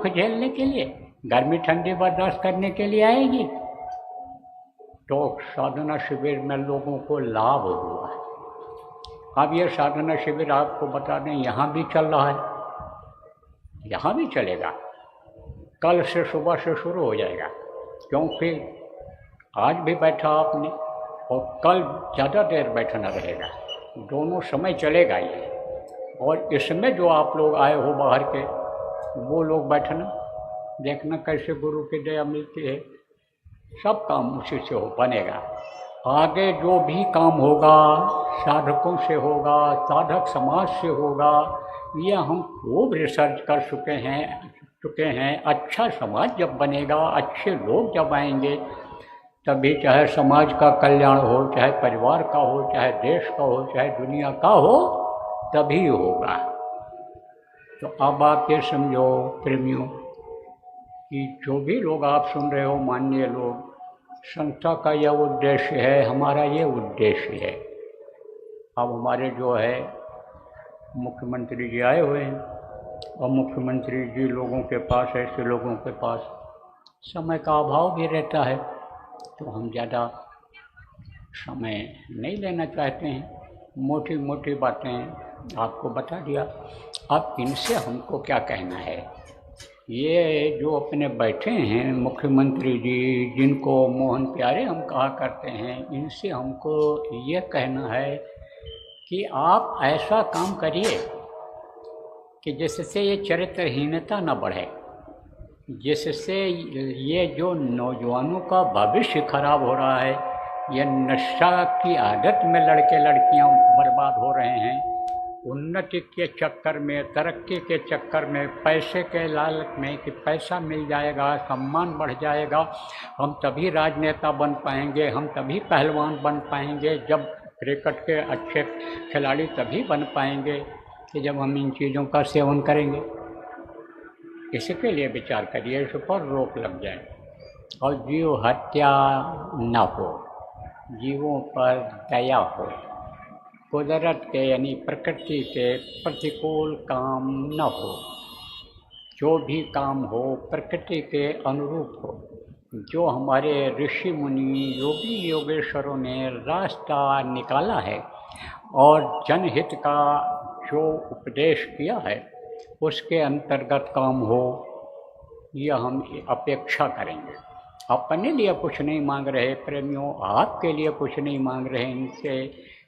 दुख झेलने के लिए, गर्मी ठंडी बर्दाश्त करने के लिए आएगी। तो साधना शिविर में लोगों को लाभ हुआ। अब ये साधना शिविर आपको बता दें यहाँ भी चल रहा है, यहाँ भी चलेगा। कल से सुबह से शुरू हो जाएगा, क्योंकि आज भी बैठा आपने और कल ज़्यादा देर बैठना रहेगा, दोनों समय चलेगा ये। और इसमें जो आप लोग आए हो बाहर के, वो लोग बैठना, देखना कैसे गुरु की दया मिलती है। सब काम उसी से हो बनेगा। आगे जो भी काम होगा साधकों से होगा, साधक समाज से होगा। ये हम खूब रिसर्च कर चुके हैं। अच्छा समाज जब बनेगा, अच्छे लोग जब आएंगे, तभी चाहे समाज का कल्याण हो, चाहे परिवार का हो, चाहे देश का हो, चाहे दुनिया का हो, तभी होगा। तो अब आप ये समझो प्रेमियों कि जो भी लोग आप सुन रहे हो, माननीय लोग, संस्था का यह उद्देश्य है, हमारा ये उद्देश्य है। अब हमारे जो है मुख्यमंत्री जी आए हुए हैं, और मुख्यमंत्री जी लोगों के पास, ऐसे लोगों के पास समय का अभाव भी रहता है, तो हम ज़्यादा समय नहीं लेना चाहते हैं। मोटी मोटी बातें आपको बता दिया। अब इनसे हमको क्या कहना है? ये जो अपने बैठे हैं मुख्यमंत्री जी, जिनको मोहन प्यारे हम कहा करते हैं, इनसे हमको ये कहना है कि आप ऐसा काम करिए कि जिससे ये चरित्रहीनता न बढ़े, जिससे ये जो नौजवानों का भविष्य खराब हो रहा है, ये नशा की आदत में लड़के लड़कियां बर्बाद हो रहे हैं, उन्नति के चक्कर में, तरक्की के चक्कर में, पैसे के लालच में कि पैसा मिल जाएगा, सम्मान बढ़ जाएगा, हम तभी राजनेता बन पाएंगे, हम तभी पहलवान बन पाएंगे, जब क्रिकेट के अच्छे खिलाड़ी तभी बन पाएंगे कि जब हम इन चीज़ों का सेवन करेंगे। इसके लिए विचार करिए, इस पर रोक लग जाए और जीव हत्या न हो, जीवों पर दया हो, कुदरत के यानी प्रकृति के प्रतिकूल काम न हो, जो भी काम हो प्रकृति के अनुरूप हो, जो हमारे ऋषि मुनि योगी योगेश्वरों ने रास्ता निकाला है और जनहित का जो उपदेश किया है उसके अंतर्गत काम हो, यह हम अपेक्षा करेंगे। अपने लिए कुछ नहीं मांग रहे प्रेमियों, आपके लिए कुछ नहीं मांग रहे इनसे।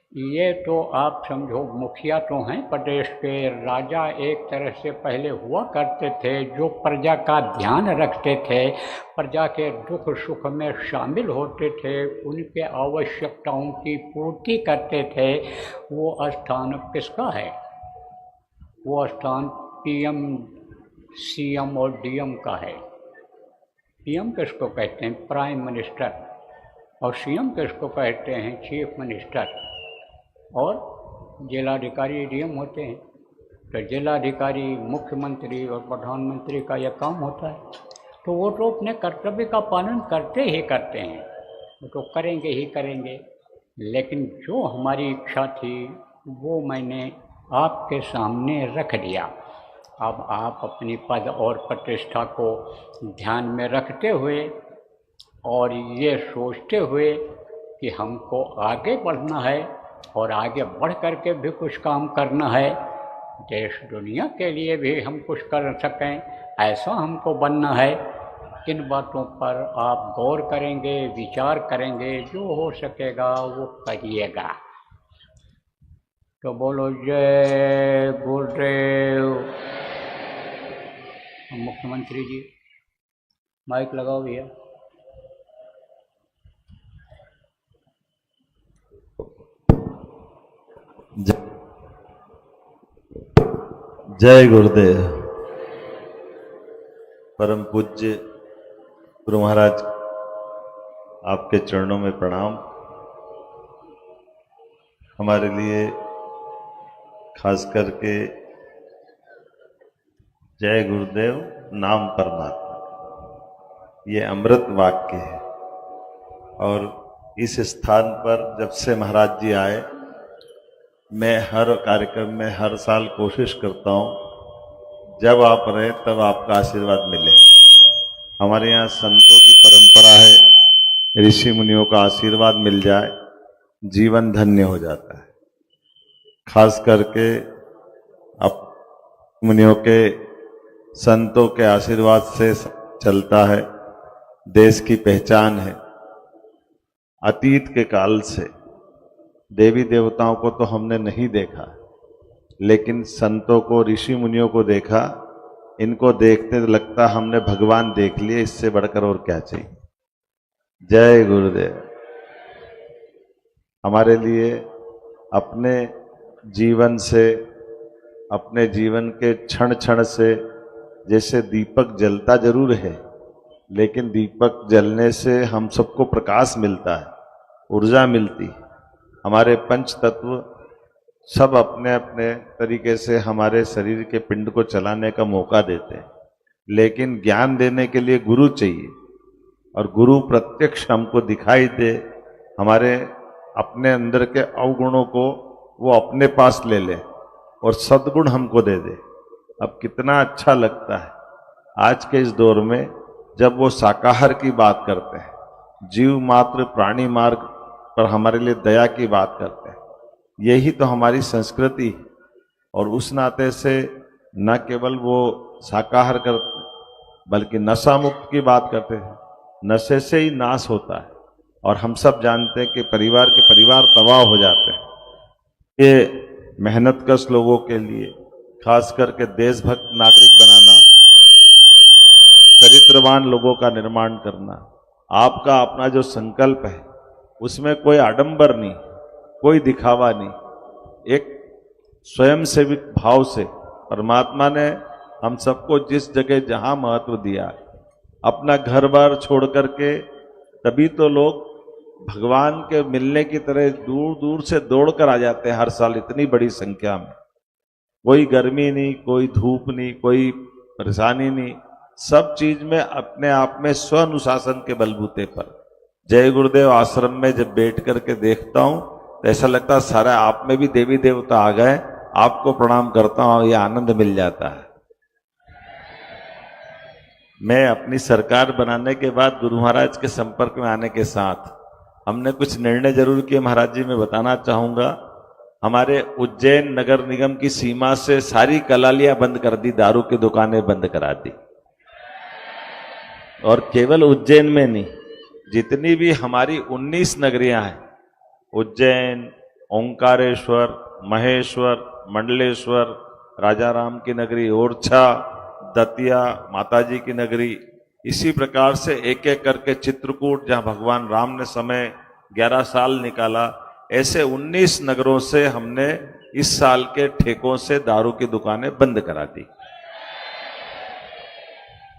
ये तो आप समझो मुखिया तो हैं प्रदेश के, राजा एक तरह से पहले हुआ करते थे, जो प्रजा का ध्यान रखते थे, प्रजा के दुख सुख में शामिल होते थे, उनके आवश्यकताओं की पूर्ति करते थे। वो स्थान किसका है? वो स्थान पीएम, सीएम और डीएम का है। पीएम किसको कहते हैं? Prime minister. और सीएम किसको कहते हैं? Chief minister. और जिलाधिकारी डीएम होते हैं। तो जिलाधिकारी, मुख्यमंत्री और प्रधानमंत्री का यह काम होता है। तो वो तो अपने कर्तव्य का पालन करते ही करते हैं, वो तो करेंगे ही करेंगे। लेकिन जो हमारी इच्छा थी वो मैंने आपके सामने रख दिया। अब आप अपनी पद और प्रतिष्ठा को ध्यान में रखते हुए और ये सोचते हुए कि हमको आगे बढ़ना है और आगे बढ़ कर के भी कुछ काम करना है, देश दुनिया के लिए भी हम कुछ कर सकें, ऐसा हमको बनना है। इन बातों पर आप गौर करेंगे, विचार करेंगे, जो हो सकेगा वो करिएगा। तो बोलो जय गुरुदेव। मुख्यमंत्री जी माइक लगाओ भैया। जय गुरुदेव। परम पूज्य गुरु महाराज, आपके चरणों में प्रणाम। हमारे लिए खास करके जय गुरुदेव नाम परमात्मा, ये अमृत वाक्य है। और इस स्थान पर जब से महाराज जी आए, मैं हर कार्यक्रम में हर साल कोशिश करता हूँ जब आप रहे तब आपका आशीर्वाद मिले। हमारे यहाँ संतों की परंपरा है, ऋषि मुनियों का आशीर्वाद मिल जाए जीवन धन्य हो जाता है। खास करके अब मुनियों के संतों के आशीर्वाद से चलता है, देश की पहचान है। अतीत के काल से देवी देवताओं को तो हमने नहीं देखा, लेकिन संतों को, ऋषि मुनियों को देखा। इनको देखते तो लगता हमने भगवान देख लिए, इससे बढ़कर और क्या चाहिए। जय गुरुदेव। हमारे लिए अपने जीवन से, अपने जीवन के क्षण क्षण से, जैसे दीपक जलता जरूर है, लेकिन दीपक जलने से हम सबको प्रकाश मिलता है, ऊर्जा मिलती है। हमारे पंच तत्व सब अपने अपने तरीके से हमारे शरीर के पिंड को चलाने का मौका देते हैं, लेकिन ज्ञान देने के लिए गुरु चाहिए। और गुरु प्रत्यक्ष हमको दिखाई दे, हमारे अपने अंदर के अवगुणों को वो अपने पास ले ले और सद्गुण हमको दे दे। अब कितना अच्छा लगता है आज के इस दौर में जब वो शाकाहार की बात करते हैं, जीव मात्र प्राणी मार्ग पर हमारे लिए दया की बात करते हैं। यही तो हमारी संस्कृति है। और उस नाते से न केवल वो शाकाहार करते, बल्कि नशा मुक्त की बात करते हैं। नशे से ही नाश होता है, और हम सब जानते हैं कि परिवार के परिवार तबाह हो जाते हैं। ये मेहनतकश लोगों के लिए, खास करके देशभक्त नागरिक बनाना, चरित्रवान लोगों का निर्माण करना, आपका अपना जो संकल्प है उसमें कोई आडंबर नहीं, कोई दिखावा नहीं। एक स्वयं सेविक भाव से परमात्मा ने हम सबको जिस जगह जहां महत्व दिया, अपना घर बार छोड़ करके, तभी तो लोग भगवान के मिलने की तरह दूर दूर से दौड़ कर आ जाते हैं हर साल इतनी बड़ी संख्या में। कोई गर्मी नहीं, कोई धूप नहीं, कोई परेशानी नहीं, सब चीज में अपने आप में स्व अनुशासन के बलबूते पर। जय गुरुदेव आश्रम में जब बैठ करके देखता हूं तो ऐसा लगता है सारा आप में भी देवी देवता आ गए। आपको प्रणाम करता हूं, ये आनंद मिल जाता है। मैं अपनी सरकार बनाने के बाद गुरु महाराज के संपर्क में आने के साथ हमने कुछ निर्णय जरूर किए। महाराज जी, मैं बताना चाहूंगा, हमारे उज्जैन नगर निगम की सीमा से सारी कलालियां बंद कर दी, दारू की दुकानें बंद करा दी। और केवल उज्जैन में नहीं, जितनी भी हमारी 19 नगरियां हैं, उज्जैन, ओंकारेश्वर, महेश्वर, मंडलेश्वर, राजा राम की नगरी, ओरछा, दतिया, माताजी की नगरी, इसी प्रकार से एक एक करके चित्रकूट, जहां भगवान राम ने समय 11 साल निकाला, ऐसे 19 नगरों से हमने इस साल के ठेकों से दारू की दुकानें बंद करा दी।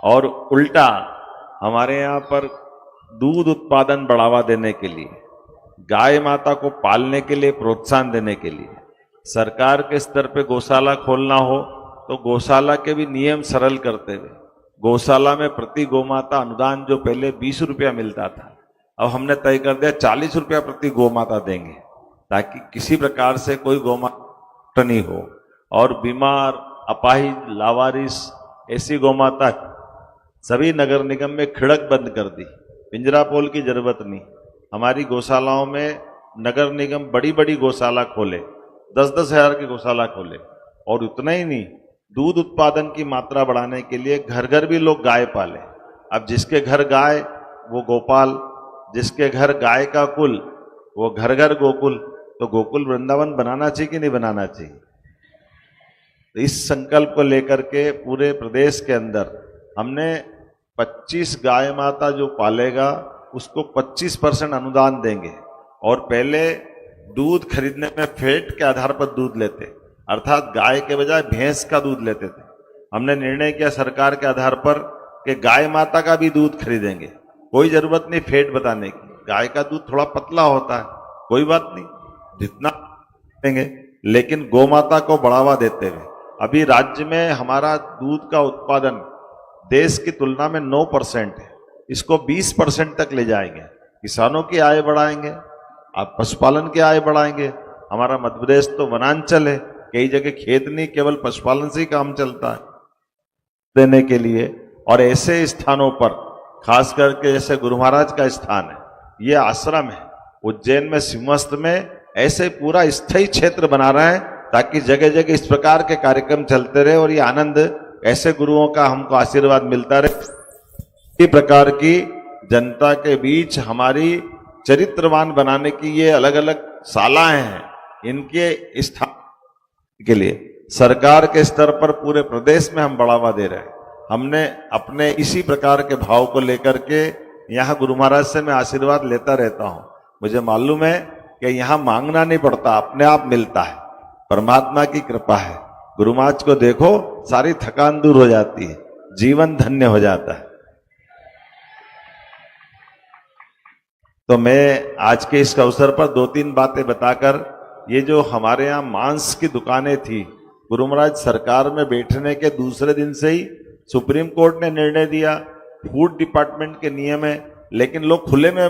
और उल्टा हमारे यहाँ पर दूध उत्पादन बढ़ावा देने के लिए, गाय माता को पालने के लिए प्रोत्साहन देने के लिए, सरकार के स्तर पे गौशाला खोलना हो तो गौशाला के भी नियम सरल करते हुए, गौशाला में प्रति गौमाता अनुदान जो पहले 20 रुपया मिलता था, अब हमने तय कर दिया 40 रुपया प्रति गौमाता देंगे, ताकि किसी प्रकार से कोई गौमाता नहीं हो। और बीमार, अपाहिज, लावारिस ऐसी गौमाता सभी नगर निगम में खिड़क बंद कर दी, पिंजरा पोल की जरूरत नहीं। हमारी गौशालाओं में नगर निगम बड़ी बड़ी गौशाला खोले, 10-10 हजार की गौशाला खोले। और उतना ही नहीं, दूध उत्पादन की मात्रा बढ़ाने के लिए घर घर भी लोग गाय पाले। अब जिसके घर गाय वो गोपाल, जिसके घर गाय का कुल वो घर घर गोकुल। तो गोकुल वृंदावन बनाना चाहिए कि नहीं बनाना चाहिए? तो इस संकल्प को लेकर के पूरे प्रदेश के अंदर हमने 25 गाय माता जो पालेगा उसको 25% अनुदान देंगे। और पहले दूध खरीदने में फैट के आधार पर दूध लेते, अर्थात गाय के बजाय भैंस का दूध लेते थे। हमने निर्णय किया सरकार के आधार पर कि गाय माता का भी दूध खरीदेंगे, कोई जरूरत नहीं फैट बताने की। गाय का दूध थोड़ा पतला होता है, कोई बात नहीं, जितना देंगे, लेकिन गौमाता को बढ़ावा देते हुए अभी राज्य में हमारा दूध का उत्पादन देश की तुलना में 9% है, इसको 20% तक ले जाएंगे। किसानों की आय बढ़ाएंगे, आप पशुपालन की आय बढ़ाएंगे। हमारा मध्य प्रदेश तो वनांचल है, कई जगह खेत नहीं, केवल पशुपालन से ही काम चलता है। देने के लिए और ऐसे स्थानों पर खास करके जैसे गुरु महाराज का स्थान है, ये आश्रम है उज्जैन में, सिंहस्थ में, ऐसे पूरा स्थायी क्षेत्र बना रहे हैं ताकि जगह जगह इस प्रकार के कार्यक्रम चलते रहे और ये आनंद ऐसे गुरुओं का हमको आशीर्वाद मिलता रहे। इसी प्रकार की जनता के बीच हमारी चरित्रवान बनाने की ये अलग अलग शालाएं हैं, इनके स्थान के लिए सरकार के स्तर पर पूरे प्रदेश में हम बढ़ावा दे रहे हैं। हमने अपने इसी प्रकार के भाव को लेकर के यहाँ गुरु महाराज से मैं आशीर्वाद लेता रहता हूँ। मुझे मालूम है कि यहाँ मांगना नहीं पड़ता, अपने आप मिलता है, परमात्मा की कृपा है। गुरु महाराज को देखो, सारी थकान दूर हो जाती है, जीवन धन्य हो जाता है। तो मैं आज के इस अवसर पर 2-3 बातें बताकर, ये जो हमारे यहाँ मांस की दुकानें थी, गुरु महाराज सरकार में बैठने के दूसरे दिन से ही सुप्रीम कोर्ट ने निर्णय दिया, फूड डिपार्टमेंट के नियम है, लेकिन लोग खुले में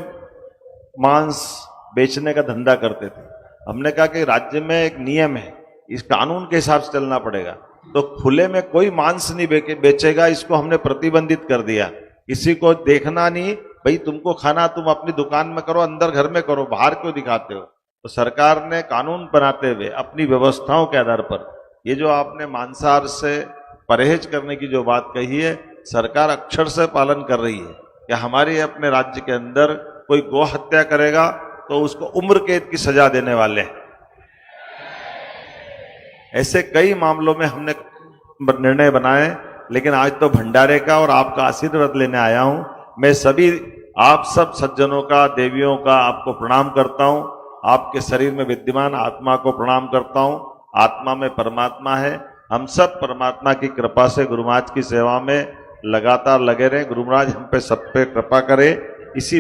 मांस बेचने का धंधा करते थे। हमने कहा कि राज्य में एक नियम है, इस कानून के हिसाब से चलना पड़ेगा, तो खुले में कोई मांस नहीं बेचेगा, इसको हमने प्रतिबंधित कर दिया। किसी को देखना नहीं, भाई तुमको खाना तुम अपनी दुकान में करो, अंदर घर में करो, बाहर क्यों दिखाते हो। तो सरकार ने कानून बनाते हुए अपनी व्यवस्थाओं के आधार पर, ये जो आपने मांसाहार से परहेज करने की जो बात कही है, सरकार अक्षर से पालन कर रही है कि हमारे अपने राज्य के अंदर कोई गौ हत्या करेगा तो उसको उम्र कैद की सजा देने वाले हैं। ऐसे कई मामलों में हमने निर्णय बनाए, लेकिन आज तो भंडारे का और आपका आशीर्वाद लेने आया हूं। मैं सभी आप सब सज्जनों का, देवियों का आपको प्रणाम करता हूं। आपके शरीर में विद्यमान आत्मा को प्रणाम करता हूं। आत्मा में परमात्मा है। हम सब परमात्मा की कृपा से गुरु महाराज की सेवा में लगातार लगे रहें। गुरु महाराज हम पे सब पे कृपा करे। इसी